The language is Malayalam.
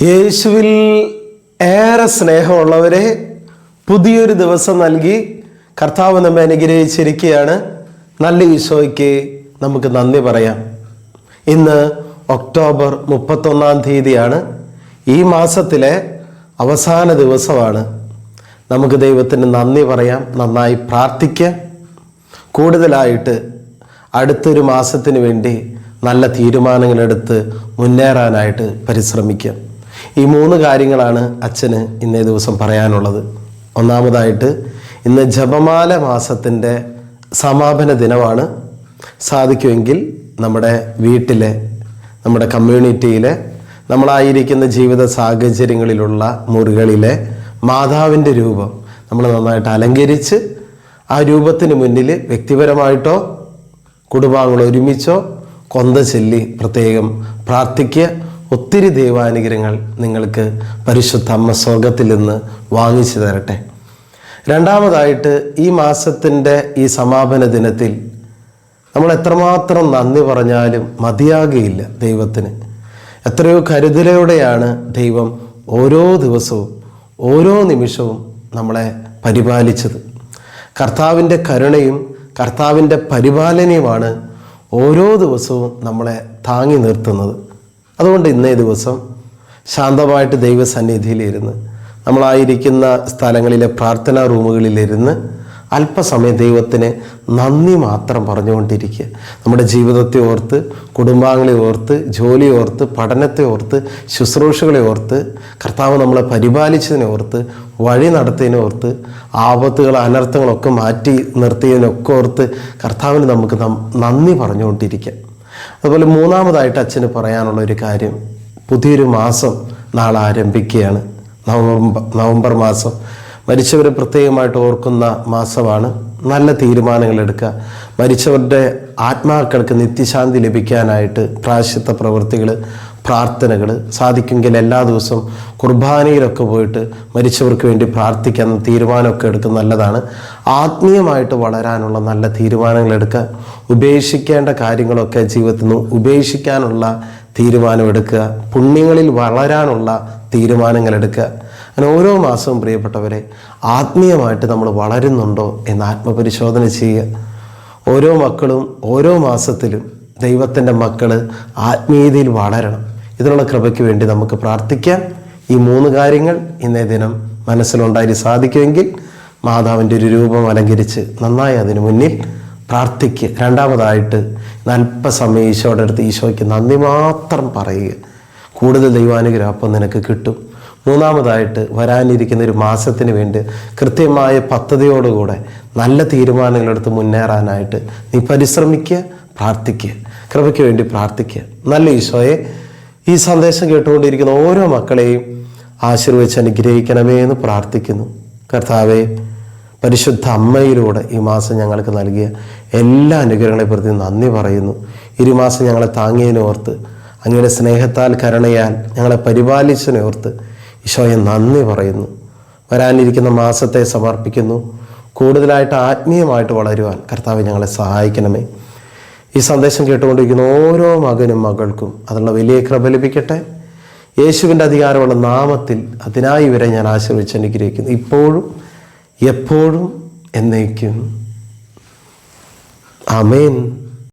യേശുവിൽ ഏറെ സ്നേഹമുള്ളവരെ, പുതിയൊരു ദിവസം നൽകി കർത്താവ് നമ്മെ അനുഗ്രഹിച്ചിരിക്കുകയാണ്. നല്ല ഈശോയ്ക്ക് നമുക്ക് നന്ദി പറയാം. ഇന്ന് ഒക്ടോബർ 31 തീയതിയാണ്. ഈ മാസത്തിലെ അവസാന ദിവസമാണ്. നമുക്ക് ദൈവത്തിന് നന്ദി പറയാം, നന്നായി പ്രാർത്ഥിക്കാം. കൂടുതലായിട്ട് അടുത്തൊരു മാസത്തിന് വേണ്ടി നല്ല തീരുമാനങ്ങളെടുത്ത് മുന്നേറാനായിട്ട് പരിശ്രമിക്കാം. ഈ 3 കാര്യങ്ങളാണ് അച്ഛന് ഇന്നേ ദിവസം പറയാനുള്ളത്. ഒന്നാമതായിട്ട്, ഇന്ന് ജപമാല മാസത്തിൻ്റെ സമാപന ദിനമാണ്. സാധിക്കുമെങ്കിൽ നമ്മുടെ വീട്ടിലെ, നമ്മുടെ കമ്മ്യൂണിറ്റിയിലെ, നമ്മളായിരിക്കുന്ന ജീവിത സാഹചര്യങ്ങളിലുള്ള മുറികളിലെ മാതാവിൻ്റെ രൂപം നമ്മൾ നന്നായിട്ട് അലങ്കരിച്ച് ആ രൂപത്തിന് മുന്നിൽ വ്യക്തിപരമായിട്ടോ കുടുംബാംഗങ്ങൾ ഒരുമിച്ചോ കൊന്ത ചൊല്ലി പ്രത്യേകം പ്രാർത്ഥിക്കുക. ഒത്തിരി ദൈവാനുഗ്രഹങ്ങൾ നിങ്ങൾക്ക് പരിശുദ്ധ അമ്മ സ്വർഗത്തിൽ നിന്ന് വാങ്ങിച്ചു തരട്ടെ. രണ്ടാമതായിട്ട്, ഈ മാസത്തിൻ്റെ ഈ സമാപന ദിനത്തിൽ നമ്മൾ എത്രമാത്രം നന്ദി പറഞ്ഞാലും മതിയാകുകയില്ല ദൈവത്തിന്. എത്രയോ കരുതലോടെയാണ് ദൈവം ഓരോ ദിവസവും ഓരോ നിമിഷവും നമ്മളെ പരിപാലിച്ചത്. കർത്താവിൻ്റെ കരുണയും കർത്താവിൻ്റെ പരിപാലനയുമാണ് ഓരോ ദിവസവും നമ്മളെ താങ്ങി നിർത്തുന്നത്. അതുകൊണ്ട് ഇന്നേ ദിവസം ശാന്തമായിട്ട് ദൈവസന്നിധിയിലിരുന്ന്, നമ്മളായിരിക്കുന്ന സ്ഥലങ്ങളിലെ പ്രാർത്ഥനാ റൂമുകളിലിരുന്ന് അല്പസമയം ദൈവത്തിന് നന്ദി മാത്രം പറഞ്ഞുകൊണ്ടിരിക്കുക. നമ്മുടെ ജീവിതത്തെ ഓർത്ത്, കുടുംബാംഗങ്ങളെ ഓർത്ത്, ജോലി ഓർത്ത്, പഠനത്തെ ഓർത്ത്, ശുശ്രൂഷകളെ ഓർത്ത്, കർത്താവ് നമ്മളെ പരിപാലിച്ചതിനെ ഓർത്ത്, വഴി നടത്തിയതിനെ ഓർത്ത്, ആപത്തുകൾ അനർത്ഥങ്ങളൊക്കെ മാറ്റി നിർത്തിയതിനൊക്കെ ഓർത്ത് കർത്താവിന് നമുക്ക് നന്ദി പറഞ്ഞുകൊണ്ടിരിക്കാം. അതുപോലെ മൂന്നാമതായിട്ട് അച്ഛന് പറയാനുള്ള ഒരു കാര്യം, പുതിയൊരു മാസം നാളെ ആരംഭിക്കുകയാണ്. നവംബർ മാസം മരിച്ചവരെ പ്രത്യേകമായിട്ട് ഓർക്കുന്ന മാസമാണ്. നല്ല തീരുമാനങ്ങൾ എടുക്കുക. മരിച്ചവരുടെ ആത്മാക്കൾക്ക് നിത്യശാന്തി ലഭിക്കാനായിട്ട് പ്രായശ്ചിത്ത പ്രവൃത്തികൾ, പ്രാർത്ഥനകൾ, സാധിക്കുമെങ്കിൽ എല്ലാ ദിവസവും കുർബാനയിലൊക്കെ പോയിട്ട് മരിച്ചവർക്ക് വേണ്ടി പ്രാർത്ഥിക്കാൻ തീരുമാനമൊക്കെ എടുക്കുന്നത് നല്ലതാണ്. ആത്മീയമായിട്ട് വളരാനുള്ള നല്ല തീരുമാനങ്ങൾ എടുക്കുക. ഉപേക്ഷിക്കേണ്ട കാര്യങ്ങളൊക്കെ ജീവിതത്തിൽ നിന്ന് ഉപേക്ഷിക്കാനുള്ള തീരുമാനമെടുക്കുക. പുണ്യങ്ങളിൽ വളരാനുള്ള തീരുമാനങ്ങൾ എടുക്കുക. അങ്ങനെ ഓരോ മാസവും പ്രിയപ്പെട്ടവരെ, ആത്മീയമായിട്ട് നമ്മൾ വളരുന്നുണ്ടോ എന്ന് ആത്മപരിശോധന ചെയ്യുക. ഓരോ മക്കളും ഓരോ മാസത്തിലും ദൈവത്തിൻ്റെ മക്കൾ ആത്മീയതയിൽ വളരണം. ഇതിനുള്ള കൃപയ്ക്ക് വേണ്ടി നമുക്ക് പ്രാർത്ഥിക്കാം. ഈ 3 കാര്യങ്ങൾ ഇന്നേ ദിനം മനസ്സിലുണ്ടായി സാധിക്കുമെങ്കിൽ മാതാവിൻ്റെ ഒരു രൂപം അലങ്കരിച്ച് നന്നായി അതിനു മുന്നിൽ പ്രാർത്ഥിക്കുക. രണ്ടാമതായിട്ട്, അല്പസമയം ഈശോയുടെ അടുത്ത് ഈശോയ്ക്ക് നന്ദി മാത്രം പറയുക. കൂടുതൽ ദൈവാനുഗ്രഹം അപ്പം നിനക്ക് കിട്ടും. മൂന്നാമതായിട്ട്, വരാനിരിക്കുന്ന ഒരു മാസത്തിന് വേണ്ടി കൃത്യമായ പദ്ധതിയോടുകൂടെ നല്ല തീരുമാനങ്ങളെടുത്ത് മുന്നേറാനായിട്ട് നീ പരിശ്രമിക്കുക, പ്രാർത്ഥിക്കുക, കൃപയ്ക്ക് വേണ്ടി പ്രാർത്ഥിക്കുക. നല്ല ഈശോയെ, ഈ സന്ദേശം കേട്ടുകൊണ്ടിരിക്കുന്ന ഓരോ മക്കളെയും ആശീർവദിച്ച് അനുഗ്രഹിക്കണമേ എന്ന് പ്രാർത്ഥിക്കുന്നു. കർത്താവെ, പരിശുദ്ധ അമ്മയിലൂടെ ഈ മാസം ഞങ്ങൾക്ക് നൽകിയ എല്ലാ അനുഗ്രഹങ്ങളെ പ്രതി നന്ദി പറയുന്നു. ഈ മാസം ഞങ്ങളെ താങ്ങിയതിനെ ഓർത്ത്, അങ്ങയുടെ സ്നേഹത്താൽ കരുണയാൽ ഞങ്ങളെ പരിപാലിച്ചതിനെ ഓർത്ത് ഈശോയെ നന്ദി പറയുന്നു. വരാനിരിക്കുന്ന മാസത്തെ സമർപ്പിക്കുന്നു. കൂടുതലായിട്ട് ആത്മീയമായിട്ട് വളരുവാൻ കർത്താവ് ഞങ്ങളെ സഹായിക്കണമേ. ഈ സന്ദേശം കേട്ടുകൊണ്ടിരിക്കുന്ന ഓരോ മകനും മകൾക്കും അതിനുള്ള വലിയ കൃപ ലഭിക്കട്ടെ. യേശുവിൻ്റെ അധികാരമുള്ള നാമത്തിൽ അതിനായി ഇവരെ ഞാൻ ആശീർവദിച്ച് അനുഗ്രഹിക്കുന്നു, ഇപ്പോഴും എപ്പോഴും എന്നേക്കും. ആമേൻ.